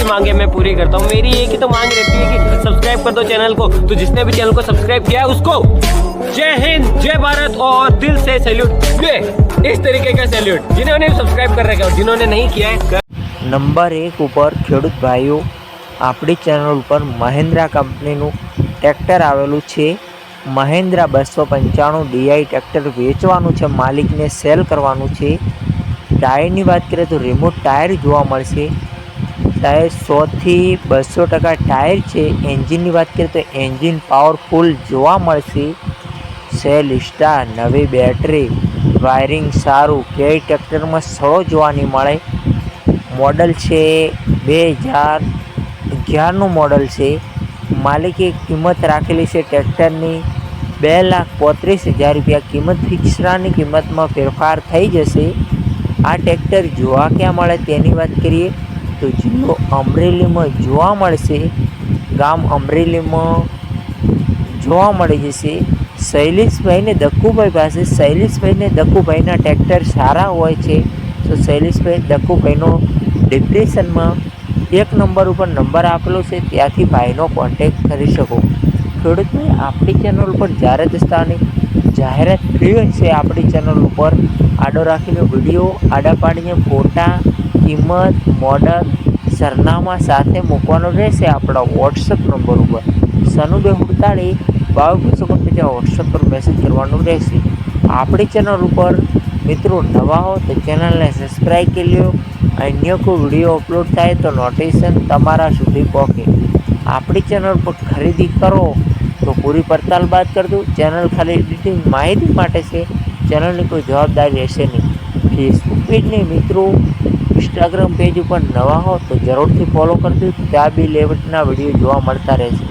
सबकी मांगे मैं पूरी करता हूँ। मेरी एक ही तो मांग रहती है कि सब्सक्राइब कर दो चैनल को। तो जिसने भी चैनल को सब्सक्राइब किया है उसको जय हिंद, जय भारत और दिल से सैल्यूट। ये इस तरीके का सैल्यूट जिन्होंने सब्सक्राइब कर रखा है और जिन्होंने नहीं किया है। नंबर 1 ઉપર ખેડૂત ભાઈઓ આપણી ચેનલ ઉપર મહિન્દ્રા કંપનીનું ટ્રેક્ટર આવેલું છે। મહિન્દ્રા 295 DI ટ્રેક્ટર વેચવાનું છે, માલિકને સેલ કરવાનું છે। ટાયરની વાત કરીએ તો રિમોટ ટાયર જોવા મળશે। ટાયર 100થી 200% ટાયર છે। એન્જિનની વાત કરીએ તો એન્જિન પાવરફુલ જોવા મળશે। સેલ સ્ટાર, નવી બેટરી, વાયરિંગ સારું, કે ટ્રેક્ટરમાં સળો જોવા નહીં મળે। मॉडल है 2011 मॉडल से। मालिके किंमत राखेली है ट्रेक्टरनी 2,35,000 रुपया किंमत। फिक्सरानी किंमत में फेरफार थई जशे। आ ट्रेक्टर जोवा क्या मळे तेनी बात करिए तो जिल्लो अमरेली में जोवा मळशे। गाम अमरेली में जोवा मळी जशे। शैलेषभाई ने दक्कुभाई पासे शैलेषभाई ने दक्कुभाईना ट्रेक्टर सारा होय छे। तो शैलेषभाई दक्कुभाईनो डिस्क्रिप्शन में 1 नंबर पर नंबर आपेलो है, त्याथी भाईनो कॉन्टेक्ट करी शको। खेडूत भाई आपणी चेनल पर ज्यारे दस्तानी जाहेरात फ्री है। आपणी चेनल पर आडो राखीने विडियो आडा पाड़ीने फोटा, किंमत, मॉडल, सरनामा साथे मूकवानो रहेशे आपणा व्हाट्सएप नंबर पर। सनु 248 22 व्हाट्सएप पर मैसेज करवानो रहेशे। आपणी चेनल पर मित्रों नवा हो तो चैनल ने सब्सक्राइब कर लियो। अन्य को वीडियो अपलोड थाय तो नोटिफिकेशन तमारा सुधी पहुँचे। आपणी चैनल पर खरीदी करो तो पूरी पड़ताल बात कर दो। चैनल खाली एडिटिंग माहिती माटे से, चैनल की कोई जवाबदारी रहशे नहीं। फेसबुक पेज ने मित्रों इंस्टाग्राम पेज पर नवा हो तो जरूर थी फॉलो कर दो, त्या बी लेवटना वीडियो जोवा मळता रहेशे।